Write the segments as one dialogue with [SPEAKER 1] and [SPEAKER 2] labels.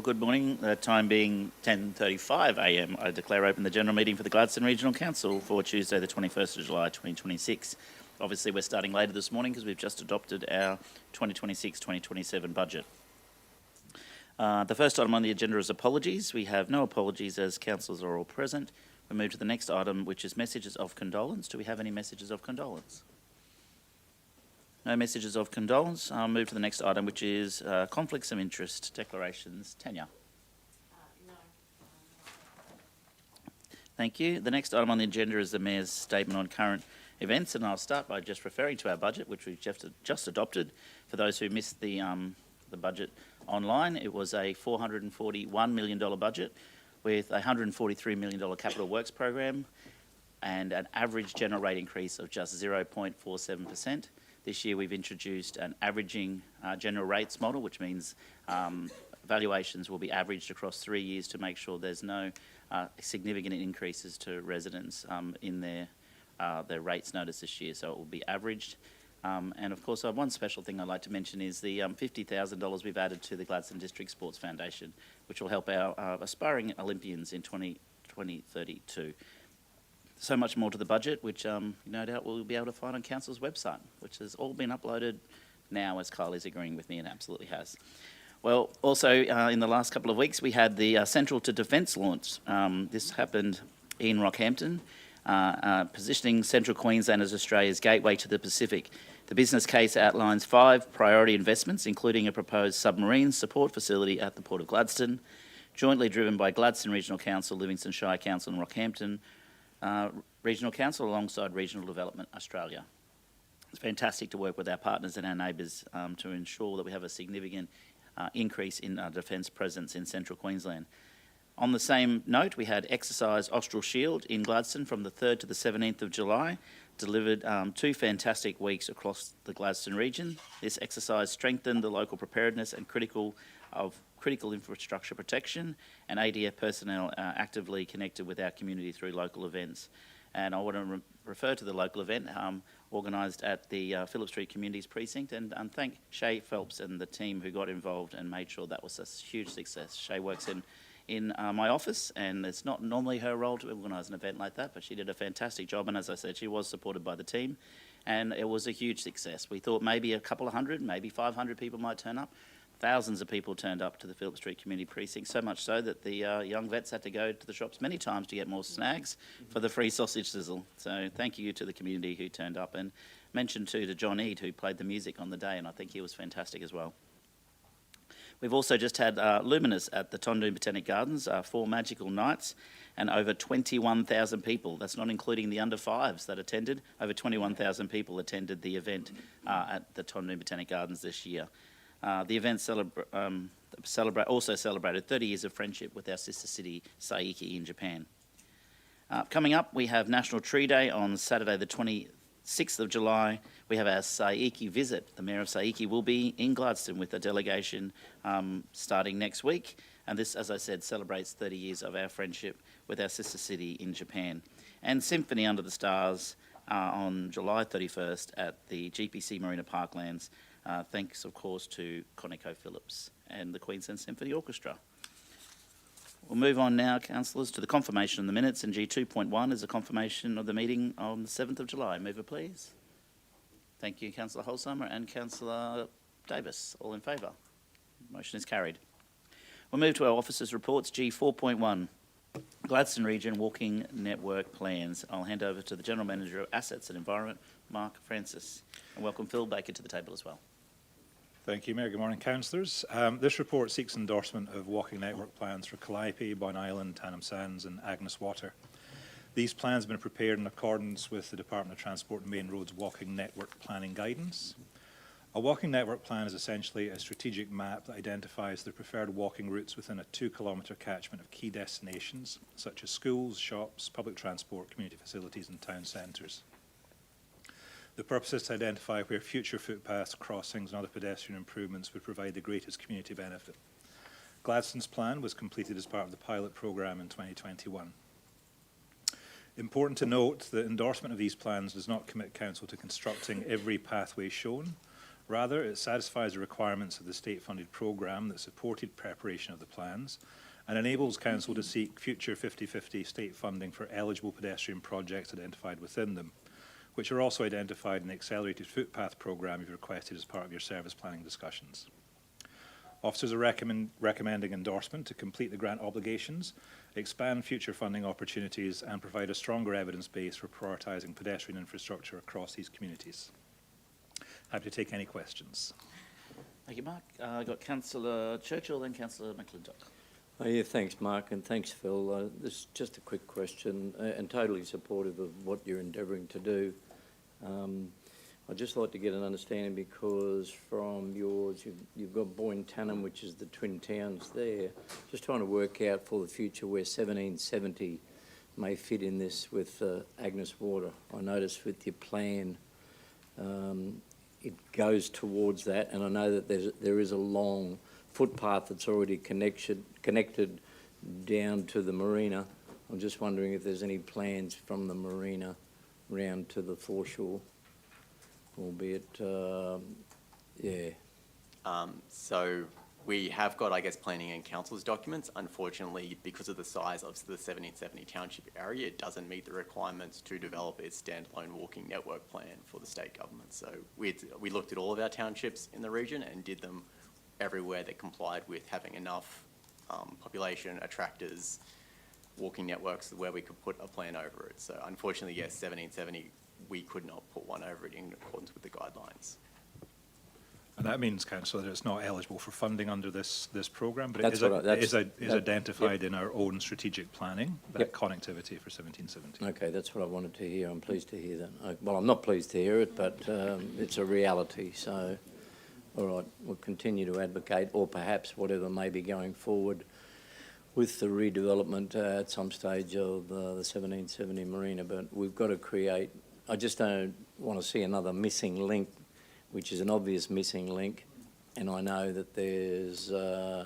[SPEAKER 1] good morning. The time being 10:35 a.m. I declare open the general meeting for the Gladstone Regional Council for Tuesday the 21st of July 2026. Obviously we're starting later this morning because we've just adopted our 2026-2027 budget. The first item on the agenda is apologies. We have no apologies as councillors are all present. We move to the next item, which is messages of condolence. Do we have any messages of condolence? No messages of condolence. I'll move to the next item, which is conflicts of interest declarations. Tanya.
[SPEAKER 2] No.
[SPEAKER 1] Thank you. The next item on the agenda is the Mayor's statement on current events, and I'll start by just referring to our budget, which we've just adopted. For those who missed the budget online, it was a $441 million budget with a $143 million capital works program and an average general rate increase of just 0.47%. This year we've introduced an averaging general rates model, which means valuations will be averaged across 3 years to make sure there's no significant increases to residents in their rates notice this year, so it will be averaged. And of course, one special thing I'd like to mention is the $50,000 we've added to the Gladstone District Sports Foundation, which will help our aspiring Olympians in 2032. So much more to the budget, which no doubt we'll be able to find on Council's website, which has all been uploaded now, as Kyle is agreeing with me, and absolutely has. Well, also in the last couple of weeks, we had the Central to Defence launch. This happened in Rockhampton, positioning Central Queensland as Australia's gateway to the Pacific. The business case outlines 5 priority investments, including a proposed submarine support facility at the Port of Gladstone, jointly driven by Gladstone Regional Council, Livingston Shire Council and Rockhampton Regional Council alongside Regional Development Australia. It's fantastic to work with our partners and our neighbours to ensure that we have a significant increase in our defence presence in Central Queensland. On the same note, we had Exercise Austral Shield in Gladstone from the 3rd to the 17th of July, delivered 2 fantastic weeks across the Gladstone region. This exercise strengthened the local preparedness and critical infrastructure protection, and ADF personnel are actively connected with our community through local events. And I want to refer to the local event organised at the Phillip Street Communities Precinct and thank Shay Phelps and the team who got involved and made sure that was a huge success. Shay works in my office, and it's not normally her role to organise an event like that, but she did a fantastic job, and as I said, she was supported by the team, and it was a huge success. We thought maybe a couple of hundred, maybe 500 people might turn up. Thousands of people turned up to the Phillip Street Community Precinct, so much so that the young vets had to go to the shops many times to get more snags for the free sausage sizzle. So thank you to the community who turned up, and mention too to John Eade, who played the music on the day, and I think he was fantastic as well. We've also just had Luminous at the Tondoon Botanic Gardens, 4 magical nights, and over 21,000 people. That's not including the under 5s that attended. Over 21,000 people attended the event at the Tondoon Botanic Gardens this year. The event also celebrated 30 years of friendship with our sister city, Saiki, in Japan. Coming up, we have National Tree Day on Saturday the 26th of July. We have our Saiki visit. The Mayor of Saiki will be in Gladstone with a delegation starting next week. And this, as I said, celebrates 30 years of our friendship with our sister city in Japan. And Symphony Under the Stars on July 31st at the GPC Marina Parklands. Thanks, of course, to ConocoPhillips and the Queensland Symphony Orchestra. We'll move on now, councillors, to the confirmation of the minutes, and G2.1 is a confirmation of the meeting on the 7th of July. Mover, please. Thank you, Councillor Holsheimer and Councillor Davis. All in favour? Motion is carried. We'll move to our officers' reports. G4.1, Gladstone Region Walking Network Plans. I'll hand over to the General Manager of Assets and Environment, Mark Francis, and welcome Phil Baker to the table as well.
[SPEAKER 3] Thank you, Mayor. Good morning, councillors. This report seeks endorsement of walking network plans for Calliope, Boyne Island, Tannum Sands and Agnes Water. These plans have been prepared in accordance with the Department of Transport and Main Roads Walking Network Planning Guidance. A walking network plan is essentially a strategic map that identifies the preferred walking routes within a 2-kilometre catchment of key destinations, such as schools, shops, public transport, community facilities and town centres. The purpose is to identify where future footpaths, crossings and other pedestrian improvements would provide the greatest community benefit. Gladstone's plan was completed as part of the pilot programme in 2021. Important to note that endorsement of these plans does not commit Council to constructing every pathway shown. Rather, it satisfies the requirements of the state-funded programme that supported preparation of the plans and enables Council to seek future 50-50 state funding for eligible pedestrian projects identified within them, which are also identified in the accelerated footpath programme you've requested as part of your service planning discussions. Officers are recommending endorsement to complete the grant obligations, expand future funding opportunities and provide a stronger evidence base for prioritising pedestrian infrastructure across these communities. Happy to take any questions.
[SPEAKER 1] Thank you, Mark. I've got Councillor Churchill, then Councillor McClintock.
[SPEAKER 2] Oh, yeah, thanks, Mark, and thanks, Phil. This is just a quick question, and totally supportive of what you're endeavouring to do. I'd just like to get an understanding, because from yours, you've got Boyne Tannum, which is the twin towns there. Just trying to work out for the future where 1770 may fit in this with Agnes Water. I noticed with your plan, it goes towards that, and I know that there is a long footpath that's already connected down to the marina. I'm just wondering if there's any plans from the marina round to the foreshore, albeit, yeah.
[SPEAKER 4] So we have got, I guess, planning and council's documents. Unfortunately, because of the size of the 1770 township area, it doesn't meet the requirements to develop its standalone walking network plan for the state government. So we looked at all of our townships in the region and did them everywhere that complied with having enough population, attractors, walking networks where we could put a plan over it. So unfortunately, yes, 1770, we could not put one over it in accordance with the guidelines.
[SPEAKER 3] And that means, Councillor, that it's not eligible for funding under this programme, but
[SPEAKER 2] That's
[SPEAKER 3] it is identified
[SPEAKER 2] yep.
[SPEAKER 3] in our own strategic planning, that
[SPEAKER 2] Yep.
[SPEAKER 3] connectivity for 1770.
[SPEAKER 2] Okay, that's what I wanted to hear. I'm pleased to hear that. Well, I'm not pleased to hear it, but it's a reality. So, all right, we'll continue to advocate, or perhaps whatever may be going forward with the redevelopment at some stage of the 1770 marina. But we've got to create, I just don't want to see another missing link, which is an obvious missing link. And I know that there's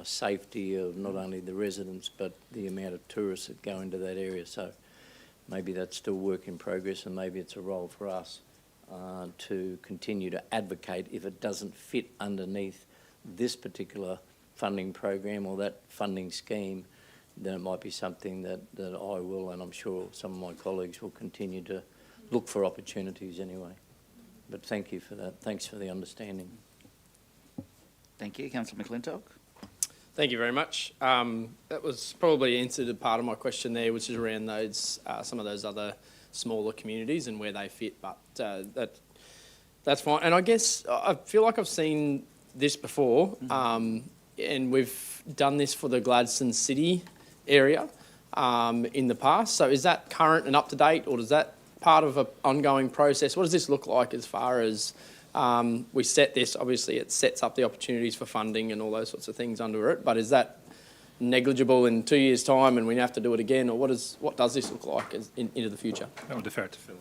[SPEAKER 2] safety of not only the residents, but the amount of tourists that go into that area. So maybe that's still work in progress, and maybe it's a role for us to continue to advocate if it doesn't fit underneath this particular funding program or that funding scheme, then it might be something that I will, and I'm sure some of my colleagues will continue to look for opportunities anyway. But thank you for that. Thanks for the understanding.
[SPEAKER 1] Thank you. Councillor McClintock.
[SPEAKER 5] Thank you very much. That was probably answered a part of my question there, which is around those some of those other smaller communities and where they fit, but that's fine. And I guess I feel like I've seen this before, and we've done this for the Gladstone City area in the past. So is that current and up to date, or is that part of an ongoing process? What does this look like as far as we set this? Obviously, it sets up the opportunities for funding and all those sorts of things under it, but is that negligible in 2 years' time and we have to do it again, or what does this look like into the future?
[SPEAKER 3] I will defer to Phil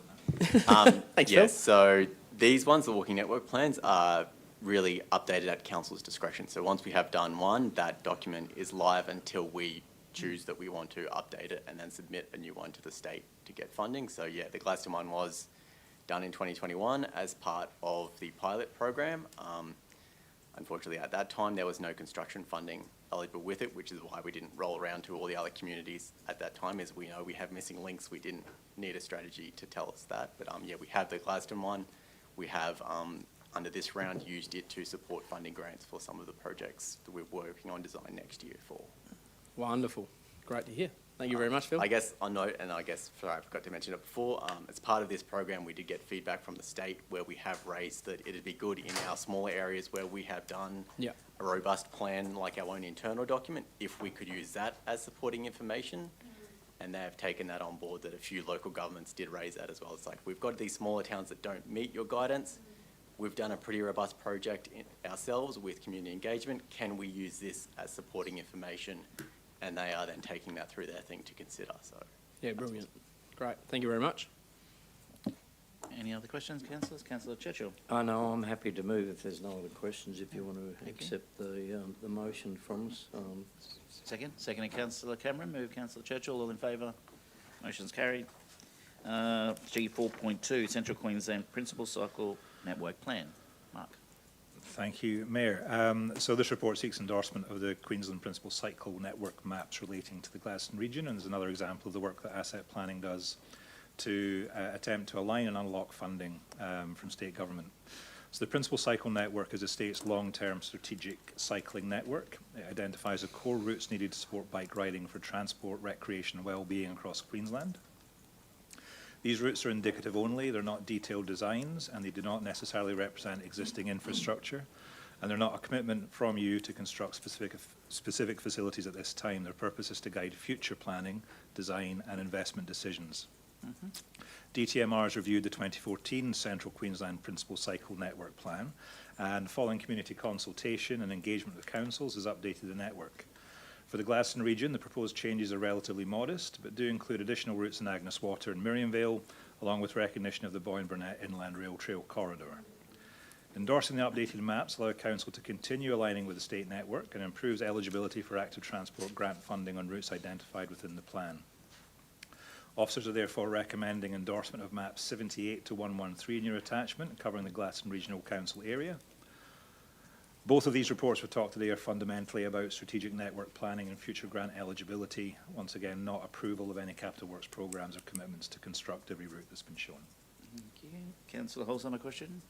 [SPEAKER 3] on that.
[SPEAKER 5] Thanks,
[SPEAKER 4] Yes,
[SPEAKER 5] Phil.
[SPEAKER 4] so these ones, the walking network plans, are really updated at council's discretion. So once we have done one, that document is live until we choose that we want to update it and then submit a new one to the state to get funding. So yeah, the Gladstone one was done in 2021 as part of the pilot program. Unfortunately, at that time, there was no construction funding eligible with it, which is why we didn't roll around to all the other communities at that time, as we know we have missing links. We didn't need a strategy to tell us that. But yeah, we have the Gladstone one. We have, under this round, used it to support funding grants for some of the projects that we're working on design next year for.
[SPEAKER 5] Wonderful. Great to hear. Thank you very much, Phil.
[SPEAKER 4] I guess on note, and I guess, sorry, I forgot to mention it before, as part of this program, we did get feedback from the state where we have raised that it'd be good in our smaller areas where we have done a robust plan, like our own internal document, if we could use that as supporting information. And they have taken that on board, that a few local governments did raise that as well. It's like, we've got these smaller towns that don't meet your guidance. We've done a pretty robust project ourselves with community engagement. Can we use this as supporting information? And they are then taking that through their thing to consider. So
[SPEAKER 5] Yeah, brilliant. Great. Thank you very much.
[SPEAKER 1] Any other questions, councillors? Councillor Churchill.
[SPEAKER 2] I know, I'm happy to move if there's no other questions, if you want to
[SPEAKER 1] Thank you.
[SPEAKER 2] accept the motion from us.
[SPEAKER 1] Seconded Councillor Cameron. Move Councillor Churchill. All in favour? Motion's carried. G4.2, Central Queensland Principal Cycle Network Plan. Mark.
[SPEAKER 3] Thank you, Mayor. So this report seeks endorsement of the Queensland Principal Cycle Network maps relating to the Gladstone region, and is another example of the work that asset planning does to attempt to align and unlock funding from state government. So the Principal Cycle Network is the state's long-term strategic cycling network. It identifies the core routes needed to support bike riding for transport, recreation and well-being across Queensland. These routes are indicative only, they're not detailed designs, and they do not necessarily represent existing infrastructure, and they're not a commitment from you to construct specific facilities at this time. Their purpose is to guide future planning, design and investment decisions. DTMR has reviewed the 2014 Central Queensland Principal Cycle Network Plan, and following community consultation and engagement with councils has updated the network. For the Gladstone region, the proposed changes are relatively modest, but do include additional routes in Agnes Water and Miriamvale, along with recognition of the Boyne-Burnett Inland Rail Trail corridor. Endorsing the updated maps allow Council to continue aligning with the state network and improves eligibility for active transport grant funding on routes identified within the plan. Officers are therefore recommending endorsement of maps 78 to 113 in your attachment, covering the Gladstone Regional Council area. Both of these reports we've talked today are fundamentally about strategic network planning and future grant eligibility. Once again, not approval of any capital works programs or commitments to construct every route that's been shown.
[SPEAKER 1] Thank you. Councillor Halls on a question?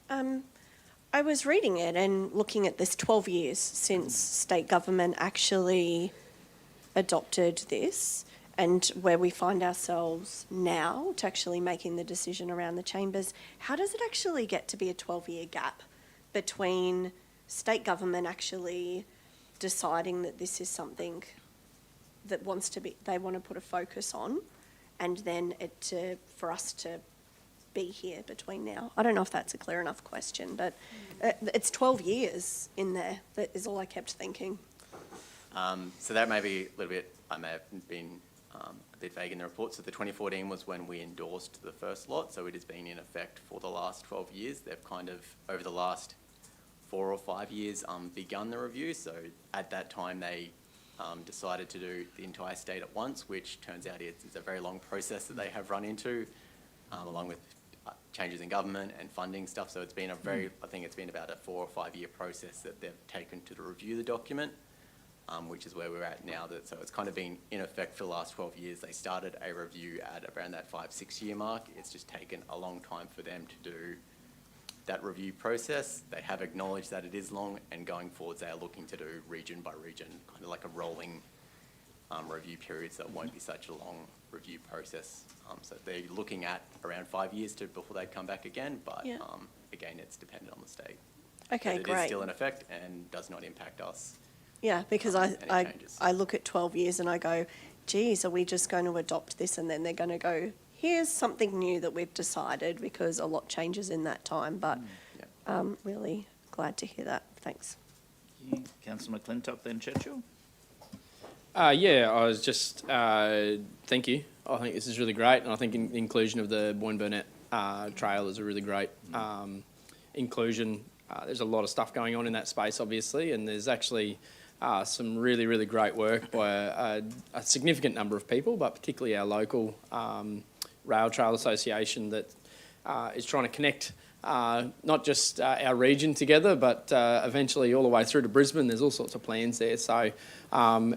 [SPEAKER 6] I was reading it and looking at this 12 years since state government actually adopted this, and where we find ourselves now to actually making the decision around the chambers. How does it actually get to be a 12-year gap between state government actually deciding that this is something that they want to put a focus on, and then for us to be here between now? I don't know if that's a clear enough question, but it's 12 years in there. That is all I kept thinking.
[SPEAKER 4] So that may be a little bit, I may have been a bit vague in the report. So the 2014 was when we endorsed the first lot, so it has been in effect for the last 12 years. They've kind of, over the last 4 or 5 years, begun the review. So at that time, they decided to do the entire state at once, which turns out it's a very long process that they have run into, along with changes in government and funding stuff. So it's been a very, I think it's been about a 4 or 5 year process that they've taken to review the document, which is where we're at now. So it's kind of been in effect for the last 12 years. They started a review at around that 5-6 year mark. It's just taken a long time for them to do that review process. They have acknowledged that it is long, and going forwards they are looking to do region by region, kind of like a rolling review period, so it won't be such a long review process. So they're looking at around 5 years before they come back again, but
[SPEAKER 6] Yeah.
[SPEAKER 4] Again, it's dependent on the state.
[SPEAKER 6] Okay,
[SPEAKER 4] But it
[SPEAKER 6] great.
[SPEAKER 4] is still in effect and does not impact us.
[SPEAKER 6] Yeah, because
[SPEAKER 4] any
[SPEAKER 6] I
[SPEAKER 4] changes.
[SPEAKER 6] look at 12 years and I go, geez, are we just going to adopt this? And then they're going to go, here's something new that we've decided, because a lot changes in that time. But
[SPEAKER 4] Yeah.
[SPEAKER 6] really glad to hear that. Thanks.
[SPEAKER 1] Thank you. Councillor McClintock, then Churchill.
[SPEAKER 5] Yeah, I was just, thank you. I think this is really great, and I think the inclusion of the Boyne-Burnett trail is a really great inclusion. There's a lot of stuff going on in that space, obviously, and there's actually some really, really great work by a significant number of people, but particularly our local Rail Trail Association that is trying to connect not just our region together, but eventually all the way through to Brisbane. There's all sorts of plans there. So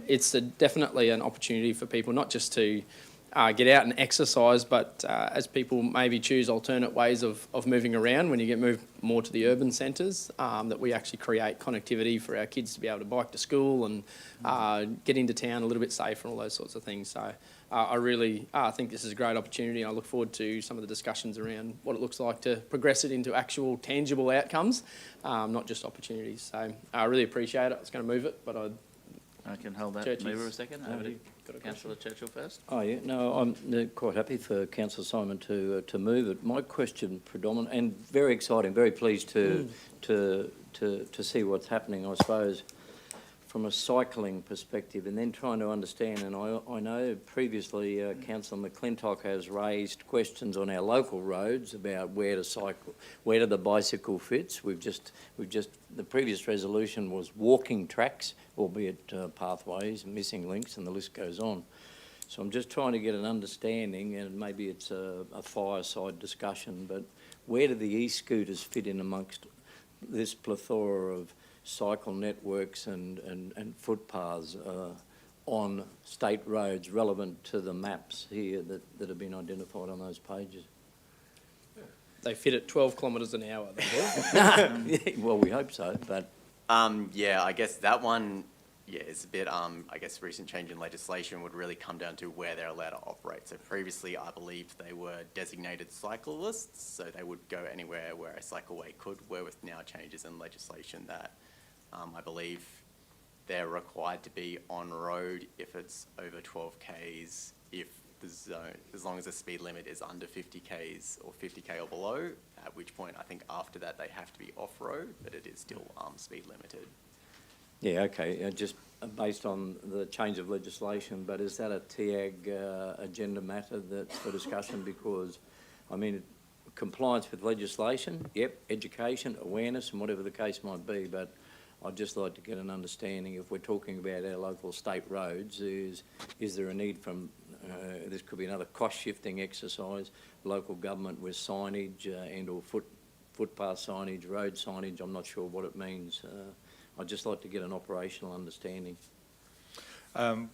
[SPEAKER 5] it's definitely an opportunity for people not just to get out and exercise, but as people maybe choose alternate ways of moving around when you get moved more to the urban centres, that we actually create connectivity for our kids to be able to bike to school and get into town a little bit safer and all those sorts of things. So I really think this is a great opportunity, and I look forward to some of the discussions around what it looks like to progress it into actual tangible outcomes, not just opportunities. So I really appreciate it. I was going to move it, but
[SPEAKER 1] I can hold that
[SPEAKER 5] Churchies.
[SPEAKER 1] mover a second. Over to
[SPEAKER 5] Got a
[SPEAKER 1] Councillor Churchill first.
[SPEAKER 2] Oh, yeah, no, I'm quite happy for Councillor Simon to move it. My question predominant, and very exciting, very pleased to see what's happening, I suppose, from a cycling perspective, and then trying to understand, and I know previously Councillor McClintock has raised questions on our local roads about where to cycle, where do the bicycle fits. We've just the previous resolution was walking tracks, albeit pathways and missing links, and the list goes on. So I'm just trying to get an understanding, and maybe it's a fireside discussion, but where do the e-scooters fit in amongst this plethora of cycle networks and footpaths on state roads relevant to the maps here that have been identified on those pages?
[SPEAKER 5] They fit at 12 kilometres an hour. They do.
[SPEAKER 2] Well, we hope so, but
[SPEAKER 4] Yeah, I guess that one, yeah, it's a bit, I guess recent change in legislation would really come down to where they're allowed to operate. So previously, I believe they were designated cyclists, so they would go anywhere where a cycleway could, where with now changes in legislation that I believe they're required to be on road if it's over 12 Ks, if the zone, as long as the speed limit is under 50 Ks or 50 K or below, at which point I think after that they have to be off-road, but it is still speed limited.
[SPEAKER 2] yeah, okay, just based on the change of legislation, but is that a TAG agenda matter that's for discussion? Because, I mean, compliance with legislation, yep, education, awareness, and whatever the case might be, but I'd just like to get an understanding, if we're talking about our local state roads, is there a need from, this could be another cost-shifting exercise, local government with signage and or footpath signage, road signage, I'm not sure what it means. I'd just like to get an operational understanding.
[SPEAKER 3] We'll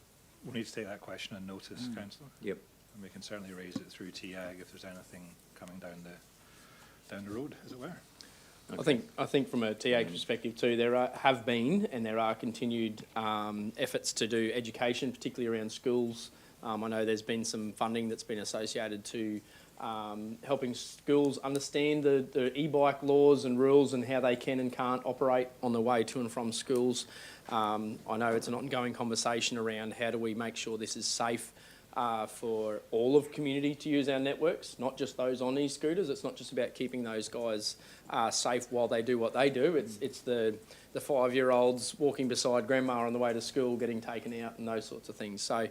[SPEAKER 3] need to take that question on notice, Councillor.
[SPEAKER 2] Yep.
[SPEAKER 3] And we can certainly raise it through TAG if there's anything coming down the road, as it were.
[SPEAKER 2] Okay.
[SPEAKER 5] I think from a TA perspective too, have been and there are continued efforts to do education, particularly around schools. I know there's been some funding that's been associated to helping schools understand the e-bike laws and rules and how they can and can't operate on the way to and from schools. I know it's an ongoing conversation around how do we make sure this is safe for all of community to use our networks, not just those on e-scooters. It's not just about keeping those guys safe while they do what they do. It's the 5-year-olds walking beside grandma on the way to school getting taken out and those sorts of things. So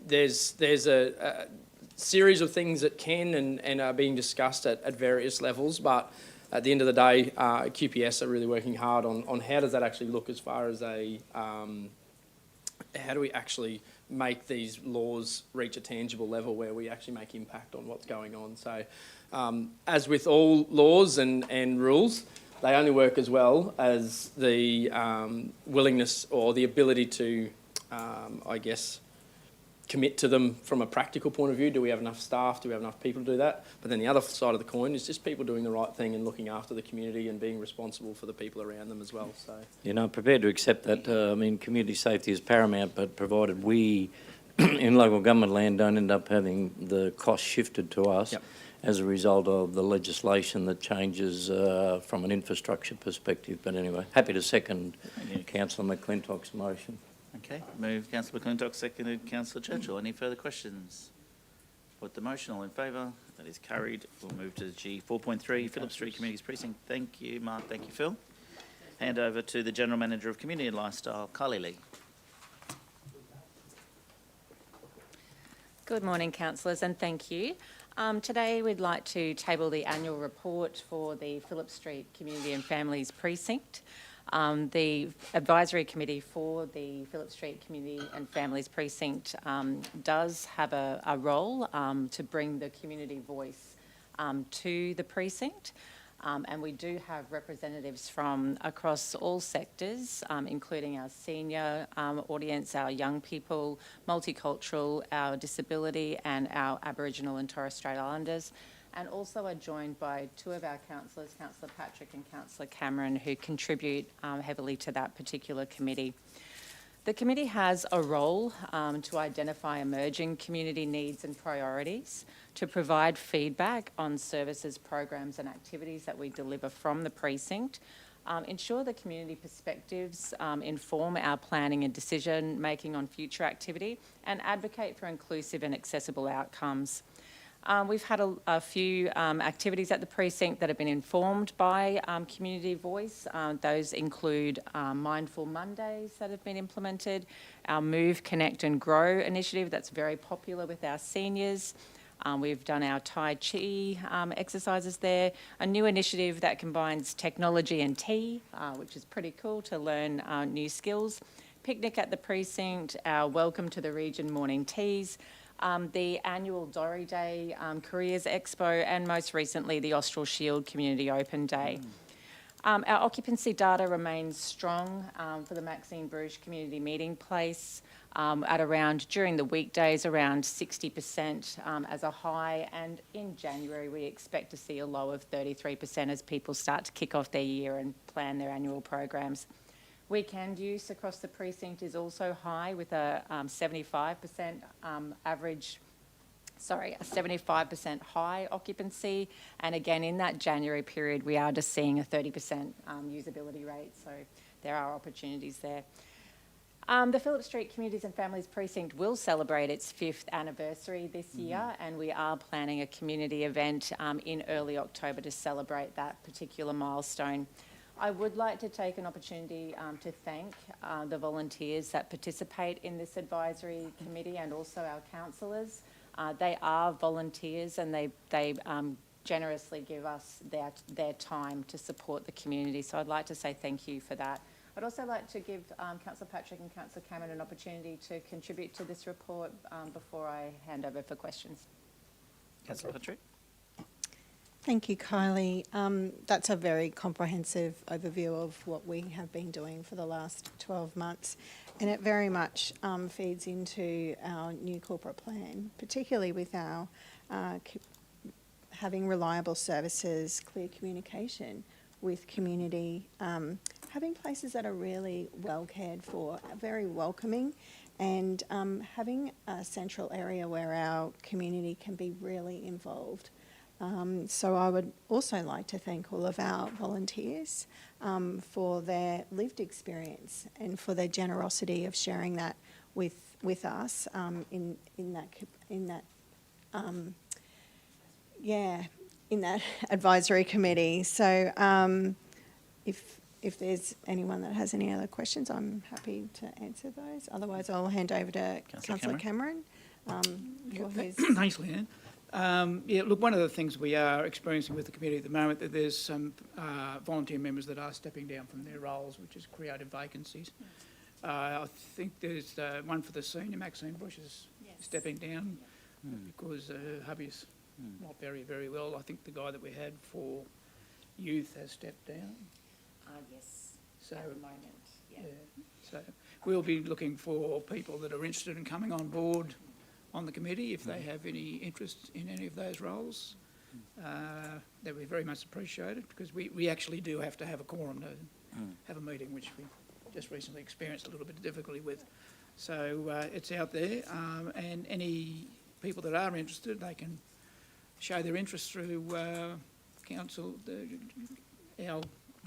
[SPEAKER 5] there's a series of things that can and are being discussed at various levels, but at the end of the day, QPS are really working hard on how does that actually look as far as how do we actually make these laws reach a tangible level where we actually make impact on what's going on. So as with all laws and rules, they only work as well as the willingness or the ability to, I guess, commit to them from a practical point of view. Do we have enough staff? Do we have enough people to do that? But then the other side of the coin is just people doing the right thing and looking after the community and being responsible for the people around them as well. So,
[SPEAKER 2] You know, I'm prepared to accept that. I mean, community safety is paramount, but provided we in local government land don't end up having the cost shifted to us
[SPEAKER 5] Yep.
[SPEAKER 2] as a result of the legislation that changes from an infrastructure perspective. But anyway, happy to second
[SPEAKER 1] Thank you.
[SPEAKER 2] Councillor McClintock's motion.
[SPEAKER 1] Okay, move Councillor McClintock, seconded Councillor Churchill. Any further questions? Put the motion, all in favour? That is carried. We'll move to G 4.3, Phillip Street Communities Precinct. Thank you, Mark. Thank you, Phil. Hand over to the General Manager of Community and Lifestyle, Carly Lee.
[SPEAKER 7] Good morning, councillors, and thank you. Today we'd like to table the annual report for the Phillip Street Community and Families Precinct. The advisory committee for the Phillip Street Community and Families Precinct does have a role to bring the community voice to the precinct. And we do have representatives from across all sectors, including our senior audience, our young people, multicultural, our disability, and our Aboriginal and Torres Strait Islanders. And also are joined by two of our councillors, Councillor Patrick and Councillor Cameron, who contribute heavily to that particular committee. The committee has a role to identify emerging community needs and priorities, to provide feedback on services, programs and activities that we deliver from the precinct, ensure the community perspectives inform our planning and decision making on future activity, and advocate for inclusive and accessible outcomes. We've had a few activities at the precinct that have been informed by community voice. Those include Mindful Mondays that have been implemented, our Move, Connect and Grow initiative that's very popular with our seniors. We've done our Tai Chi exercises there, a new initiative that combines technology and tea, which is pretty cool to learn new skills. Picnic at the precinct, our Welcome to the Region morning teas, the annual Dorry Day Careers Expo, and most recently the Austral Shield Community Open Day. Our occupancy data remains strong for the Maxine Bruges Community Meeting Place at around, during the weekdays, around 60% as a high, and in January we expect to see a low of 33% as people start to kick off their year and plan their annual programs. Weekend use across the precinct is also high, with a 75% a 75% high occupancy. And again, in that January period, we are just seeing a 30% usability rate. So there are opportunities there. The Phillip Street Communities and Families Precinct will celebrate its 5th anniversary this year, and we are planning a community event in early October to celebrate that particular milestone. I would like to take an opportunity to thank the volunteers that participate in this advisory committee, and also our councillors. They are volunteers, and they generously give us their time to support the community. So I'd like to say thank you for that. I'd also like to give Councillor Patrick and Councillor Cameron an opportunity to contribute to this report before I hand over for questions.
[SPEAKER 1] Councillor Patrick?
[SPEAKER 8] Thank you, Kylie. That's a very comprehensive overview of what we have been doing for the last 12 months, and it very much feeds into our new corporate plan, particularly with our having reliable services, clear communication with community, having places that are really well cared for, very welcoming, and having a central area where our community can be really involved. So I would also like to thank all of our volunteers for their lived experience and for their generosity of sharing that with us in that advisory committee. So if there's anyone that has any other questions, I'm happy to answer those. Otherwise, I'll hand over to Councillor Cameron for his.
[SPEAKER 9] Thanks, Leanne. Look, one of the things we are experiencing with the committee at the moment, that there's some volunteer members that are stepping down from their roles, which has created vacancies. I think there's one for the senior, Maxine Bush, is stepping down because hubby's not very, very well. I think the guy that we had for youth has stepped down.
[SPEAKER 7] Yes,
[SPEAKER 9] So,
[SPEAKER 7] at the moment, yeah.
[SPEAKER 9] So we'll be looking for people that are interested in coming on board on the committee, if they have any interest in any of those roles. That we very much appreciate it, because we actually do have to have a quorum to have a meeting, which we just recently experienced a little bit of difficulty with. So it's out there, and any people that are interested, they can show their interest through our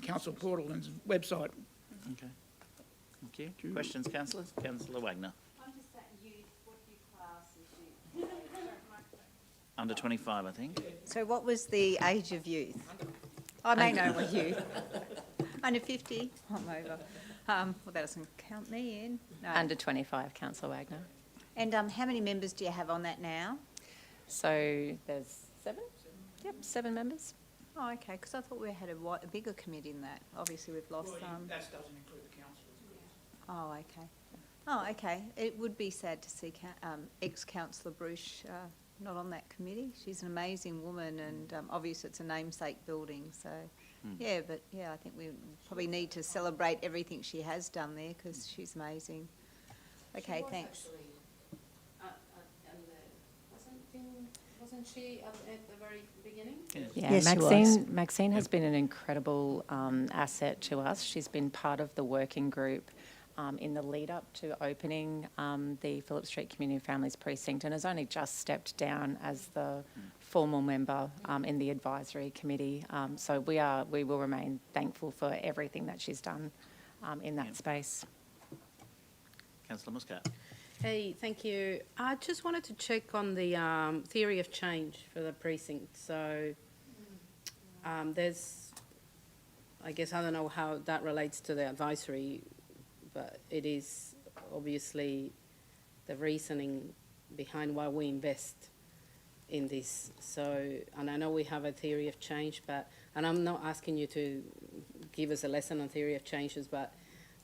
[SPEAKER 9] council portal and website.
[SPEAKER 1] Okay. Thank you. Questions, councillors? Councillor Wagner. Under 25, I think.
[SPEAKER 10] So what was the age of youth? I may know what youth. Under 50, I'm over. Well, that doesn't count me in. No.
[SPEAKER 7] Under 25, Councillor Wagner.
[SPEAKER 10] And how many members do you have on that now?
[SPEAKER 7] So there's 7? Yep, 7 members.
[SPEAKER 10] Oh, okay, because I thought we had a bigger committee than that. Obviously, we've lost some.
[SPEAKER 9] That doesn't include the councillors.
[SPEAKER 10] Oh, okay. Oh, okay. It would be sad to see ex-councillor Bruce not on that committee. She's an amazing woman, and obviously it's a namesake building. So, I think we probably need to celebrate everything she has done there, because she's amazing. Okay, thanks.
[SPEAKER 11] Wasn't she at the very beginning?
[SPEAKER 7] Yeah,
[SPEAKER 8] Yes, she was.
[SPEAKER 7] Maxine has been an incredible asset to us. She's been part of the working group in the lead up to opening the Phillip Street Community and Families Precinct, and has only just stepped down as the formal member in the advisory committee. So we will remain thankful for everything that she's done in that space.
[SPEAKER 1] Councillor Muscat.
[SPEAKER 11] Hey, thank you. I just wanted to check on the theory of change for the precinct. So there's, I guess, I don't know how that relates to the advisory, but it is obviously the reasoning behind why we invest in this. So, and I know we have a theory of change, and I'm not asking you to give us a lesson on theory of changes, but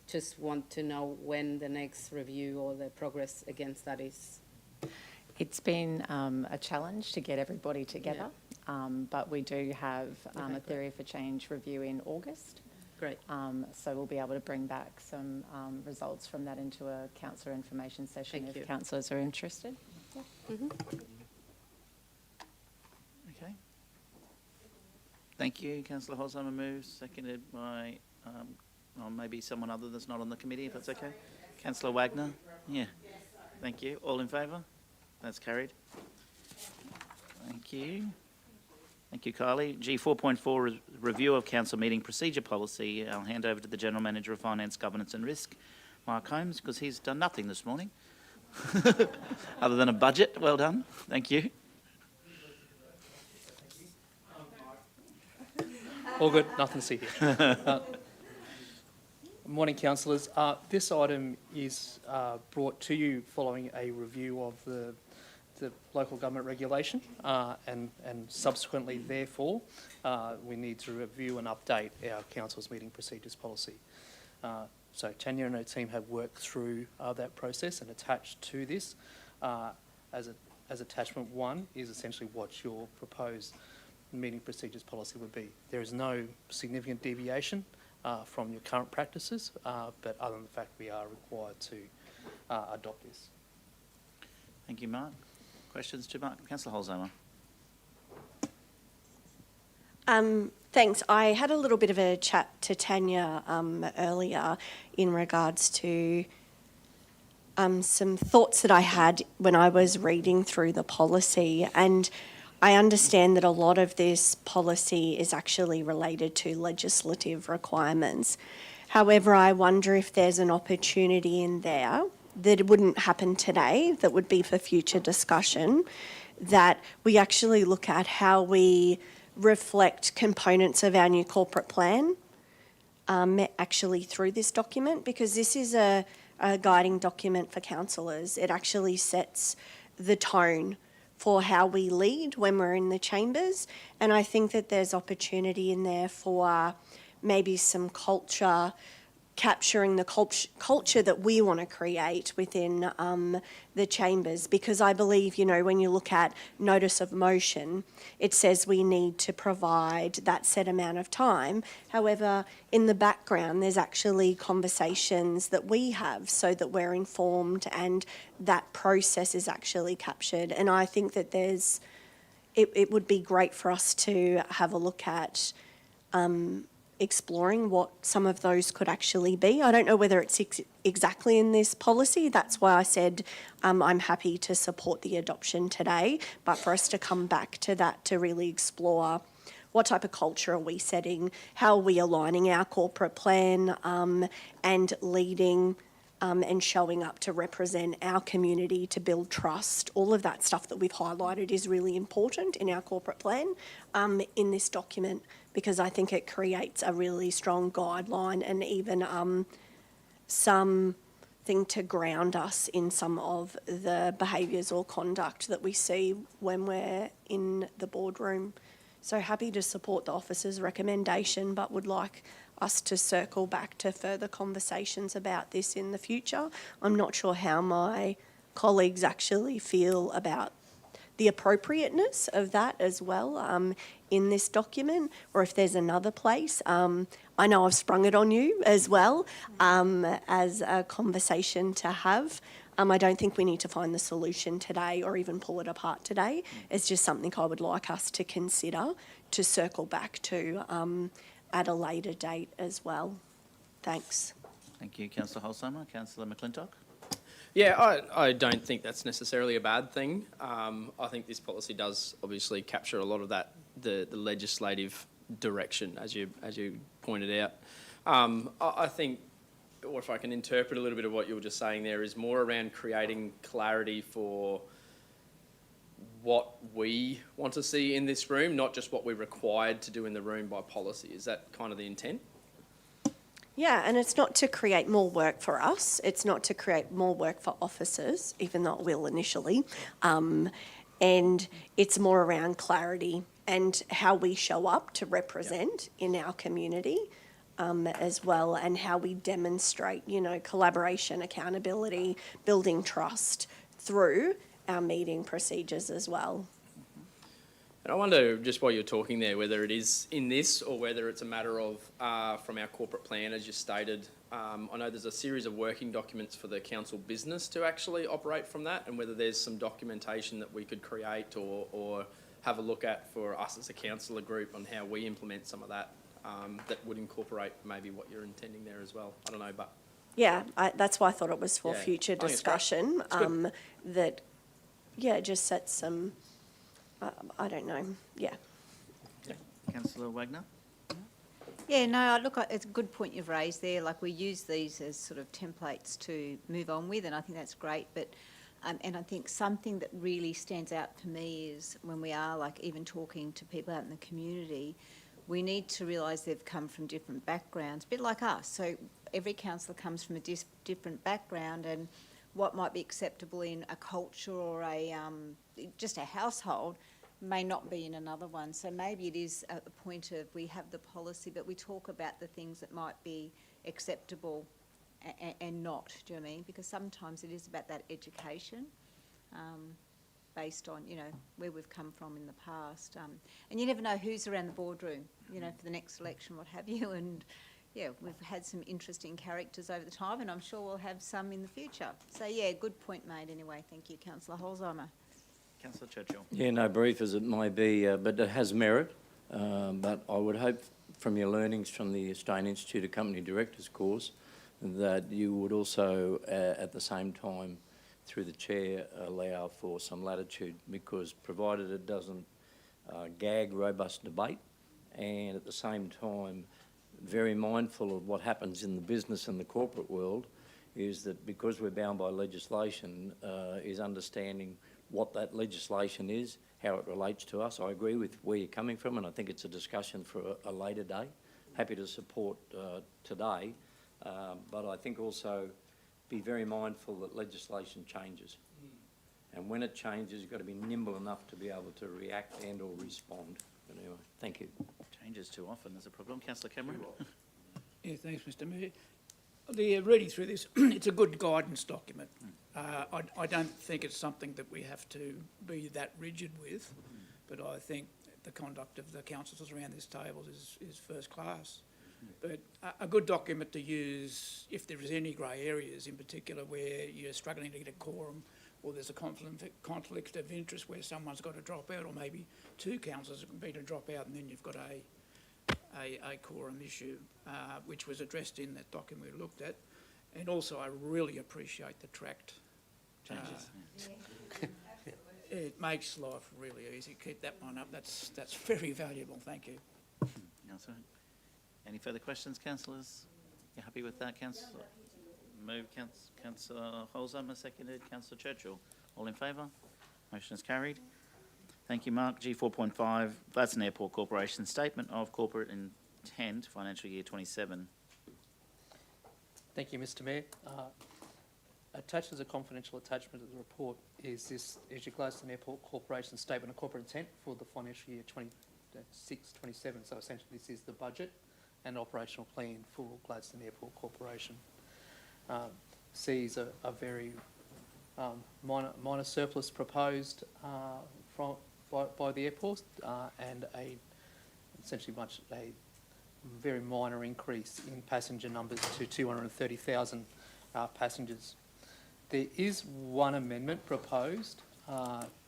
[SPEAKER 11] just want to know when the next review or the progress against that is.
[SPEAKER 7] It's been a challenge to get everybody together, but we do have a Theory for Change review in August.
[SPEAKER 11] Great.
[SPEAKER 7] So we'll be able to bring back some results from that into a councillor information session
[SPEAKER 11] Thank you.
[SPEAKER 7] if councillors are interested.
[SPEAKER 1] Okay. Thank you. Councillor Holzheimer moves, seconded by maybe someone other that's not on the committee, if that's okay. Councillor Wagner? Yeah. Thank you. All in favour? That's carried. Thank you. Thank you, Kylie. G 4.4, review of council meeting procedure policy. I'll hand over to the General Manager of Finance, Governance and Risk, Mark Holmes, because he's done nothing this morning, other than a budget. Well done. Thank you.
[SPEAKER 12] All good, nothing to see here. Morning, councillors. This item is brought to you following a review of the local government regulation, and subsequently, therefore, we need to review and update our council's meeting procedures policy. So Tanya and her team have worked through that process, and attached to this as attachment 1 is essentially what your proposed meeting procedures policy would be. There is no significant deviation from your current practices, but other than the fact we are required to adopt this.
[SPEAKER 1] Thank you, Mark. Questions to Mark? Councillor Holzheimer.
[SPEAKER 6] Thanks. I had a little bit of a chat to Tanya earlier in regards to some thoughts that I had when I was reading through the policy, and I understand that a lot of this policy is actually related to legislative requirements. However, I wonder if there's an opportunity in there that wouldn't happen today, that would be for future discussion, that we actually look at how we reflect components of our new corporate plan actually through this document, because this is a guiding document for councillors. It actually sets the tone for how we lead when we're in the chambers, and I think that there's opportunity in there for maybe some culture, capturing the culture that we want to create within the chambers, because I believe, when you look at notice of motion, it says we need to provide that set amount of time. However, in the background, there's actually conversations that we have so that we're informed and that process is actually captured. And I think that it would be great for us to have a look at exploring what some of those could actually be. I don't know whether it's exactly in this policy. That's why I said I'm happy to support the adoption today, but for us to come back to that to really explore what type of culture are we setting, how are we aligning our corporate plan and leading and showing up to represent our community, to build trust. All of that stuff that we've highlighted is really important in our corporate plan in this document, because I think it creates a really strong guideline and even something to ground us in some of the behaviours or conduct that we see when we're in the boardroom. So happy to support the officer's recommendation, but would like us to circle back to further conversations about this in the future. I'm not sure how my colleagues actually feel about the appropriateness of that as well in this document, or if there's another place. I know I've sprung it on you as well as a conversation to have. I don't think we need to find the solution today or even pull it apart today. It's just something I would like us to consider to circle back to at a later date as well. Thanks.
[SPEAKER 1] Thank you, Councillor Holzheimer. Councillor McClintock.
[SPEAKER 5] Yeah, I don't think that's necessarily a bad thing. I think this policy does obviously capture a lot of that, the legislative direction, as you pointed out. I think, or if I can interpret a little bit of what you were just saying there, is more around creating clarity for what we want to see in this room, not just what we're required to do in the room by policy. Is that kind of the intent?
[SPEAKER 6] Yeah, and it's not to create more work for us. It's not to create more work for officers, even though it will initially. And it's more around clarity and how we show up to represent in our community as well, and how we demonstrate, collaboration, accountability, building trust through our meeting procedures as well.
[SPEAKER 5] And I wonder, just while you're talking there, whether it is in this or whether it's a matter of, from our corporate plan, as you stated, I know there's a series of working documents for the council business to actually operate from that, and whether there's some documentation that we could create or have a look at for us as a councillor group on how we implement some of that, that would incorporate maybe what you're intending there as well. I don't know, but...
[SPEAKER 6] Yeah, that's why I thought it was for
[SPEAKER 5] Yeah,
[SPEAKER 6] future
[SPEAKER 5] I think it's great.
[SPEAKER 6] discussion.
[SPEAKER 5] It's good.
[SPEAKER 6] That, yeah, just sets some, I don't know, yeah.
[SPEAKER 1] Councillor Wagner?
[SPEAKER 10] Yeah, no, look, it's a good point you've raised there. Like, we use these as sort of templates to move on with, and I think that's great. But, and I think something that really stands out for me is when we are, like, even talking to people out in the community, we need to realise they've come from different backgrounds, a bit like us. So every councillor comes from a different background, and what might be acceptable in a culture or just a household may not be in another one. So maybe it is at the point of we have the policy, but we talk about the things that might be acceptable and not, do you know what I mean? Because sometimes it is about that education based on, you know, where we've come from in the past. And you never know who's around the boardroom, you know, for the next election, what have you. And, yeah, we've had some interesting characters over the time, and I'm sure we'll have some in the future. So, yeah, good point made anyway. Thank you, Councillor Holzheimer.
[SPEAKER 1] Councillor Churchill?
[SPEAKER 2] Yeah, no, brief as it may be, but it has merit. But I would hope from your learnings from the Australian Institute of Company Directors course that you would also, at the same time, through the chair, allow for some latitude, because provided it doesn't gag robust debate, and at the same time very mindful of what happens in the business and the corporate world, is that because we're bound by legislation, is understanding what that legislation is, how it relates to us. I agree with where you're coming from, and I think it's a discussion for a later day. Happy to support today, but I think also be very mindful that legislation changes. And when it changes, you've got to be nimble enough to be able to react and or respond. But anyway, thank you.
[SPEAKER 1] Changes too often is a problem. Councillor Cameron?
[SPEAKER 9] Yeah, thanks, Mr Mayor. Reading through this, it's a good guidance document. I don't think it's something that we have to be that rigid with, but I think the conduct of the councillors around this table is first class. But a good document to use if there is any grey areas in particular where you're struggling to get a quorum, or there's a conflict of interest where someone's got to drop out, or maybe two councillors can be to drop out, and then you've got a quorum issue, which was addressed in that document we looked at. And also, I really appreciate the tracked changes. It makes life really easy. Keep that one up. That's very valuable. Thank you.
[SPEAKER 1] Councillor? Any further questions, councillors? You happy with that, councillor? Moved, Councillor Holzheimer, seconded, Councillor Churchill. All in favour? Motion is carried. Thank you, Mark. G4.5, Gladstone Airport Corporation Statement of Corporate Intent, Financial Year 27.
[SPEAKER 12] Thank you, Mr Mayor. Attached as a confidential attachment of the report is your Gladstone Airport Corporation Statement of Corporate Intent for the financial year 26-27. So essentially this is the budget and operational plan for Gladstone Airport Corporation. Sees a very minor surplus proposed by the airport, and essentially a very minor increase in passenger numbers to 230,000 passengers. There is one amendment proposed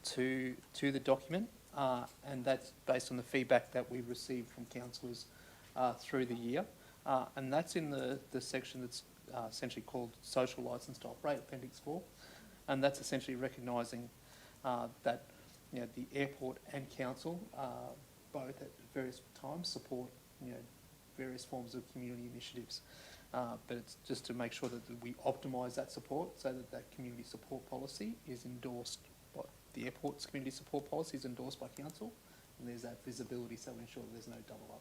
[SPEAKER 12] to the document, and that's based on the feedback that we've received from councillors through the year, and that's in the section that's essentially called Social Licence to Operate, Appendix 4, and that's essentially recognising that the airport and council both at various times support various forms of community initiatives, but it's just to make sure that we optimise that support so that that community support policy is endorsed by the airport's community support policy is endorsed by council, and there's that visibility so we ensure that there's no double up.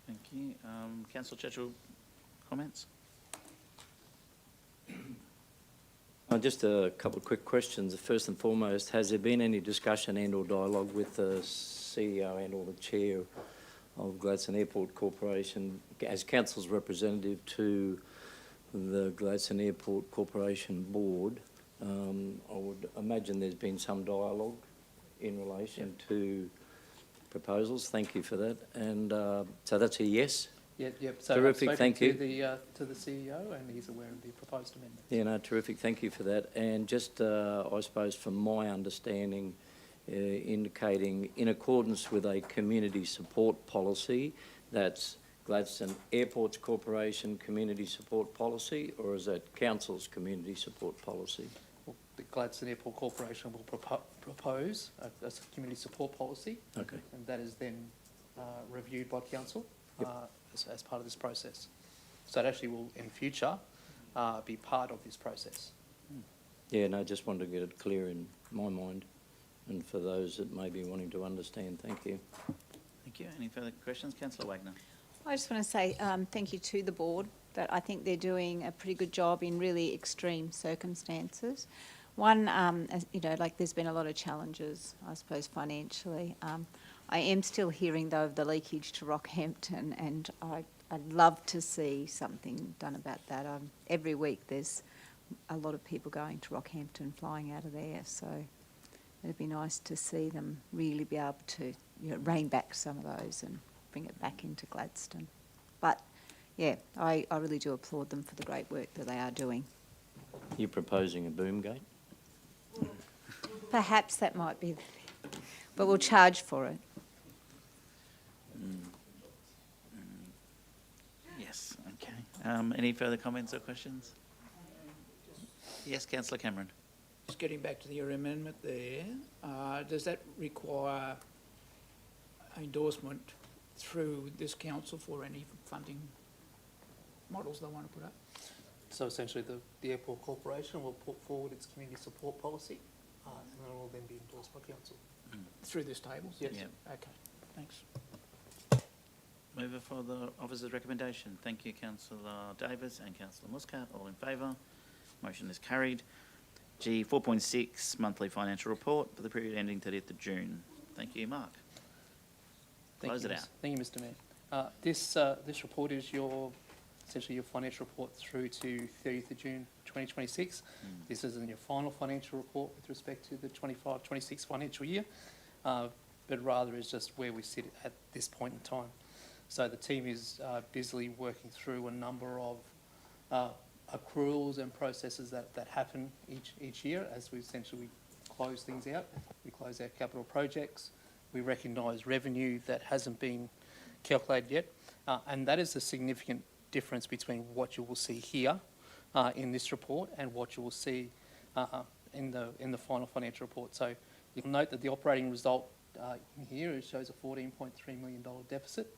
[SPEAKER 1] Thank you. Councillor Churchill, comments?
[SPEAKER 2] Just a couple of quick questions. First and foremost, has there been any discussion and or dialogue with the CEO and or the chair of Gladstone Airport Corporation as council's representative to the Gladstone Airport Corporation board I would imagine there's been some dialogue in relation to proposals. Thank you for that. And so that's a yes?
[SPEAKER 12] Yep. So
[SPEAKER 2] Terrific,
[SPEAKER 12] I've
[SPEAKER 2] thank
[SPEAKER 12] spoken
[SPEAKER 2] you.
[SPEAKER 12] to the CEO, and he's aware of the proposed amendments.
[SPEAKER 2] Yeah, no, terrific. Thank you for that. And just, I suppose, from my understanding, indicating in accordance with a community support policy, that's Gladstone Airports Corporation community support policy, or is that council's community support policy?
[SPEAKER 12] Well, the Gladstone Airport Corporation will propose a community support policy,
[SPEAKER 2] Okay.
[SPEAKER 12] and that is then reviewed by council as part of this process. So it actually will, in future, be part of this process.
[SPEAKER 2] Yeah, no, just wanted to get it clear in my mind, and for those that may be wanting to understand, thank you.
[SPEAKER 1] Thank you. Any further questions? Councillor Wagner.
[SPEAKER 10] I just want to say thank you to the board, that I think they're doing a pretty good job in really extreme circumstances. One, like there's been a lot of challenges, I suppose, financially. I am still hearing, though, of the leakage to Rockhampton, and I'd love to see something done about that. Every week there's a lot of people going to Rockhampton, flying out of there, so it'd be nice to see them really be able to rein back some of those and bring it back into Gladstone. But, yeah, I really do applaud them for the great work that they are doing.
[SPEAKER 2] You're proposing a boom gate?
[SPEAKER 10] Perhaps that might be, but we'll charge for it.
[SPEAKER 1] Yes, okay. Any further comments or questions? Yes, Councillor Cameron.
[SPEAKER 9] Just getting back to your amendment there, does that require endorsement through this council for any funding models they want to put up?
[SPEAKER 12] So essentially, the Airport Corporation will put forward its community support policy, and it will then be endorsed by council.
[SPEAKER 9] Through this table?
[SPEAKER 12] Yes.
[SPEAKER 1] Yeah.
[SPEAKER 9] Okay, thanks.
[SPEAKER 1] Mover for the officer's recommendation. Thank you, Councillor Davis and Councillor Muscat. All in favour? Motion is carried. G 4.6, monthly financial report for the period ending 30th of June. Thank you, Mark. Close it out.
[SPEAKER 12] Thank you, Mr. Mayor. This report is essentially your financial report through to 30th of June 2026. This isn't your final financial report with respect to the 25-26 financial year, but rather is just where we sit at this point in time. So the team is busily working through a number of accruals and processes that happen each year as we essentially close things out. We close our capital projects. We recognise revenue that hasn't been calculated yet, and that is a significant difference between what you will see here in this report and what you will see in the final financial report. So you'll note that the operating result in here it shows a $14.3 million deficit.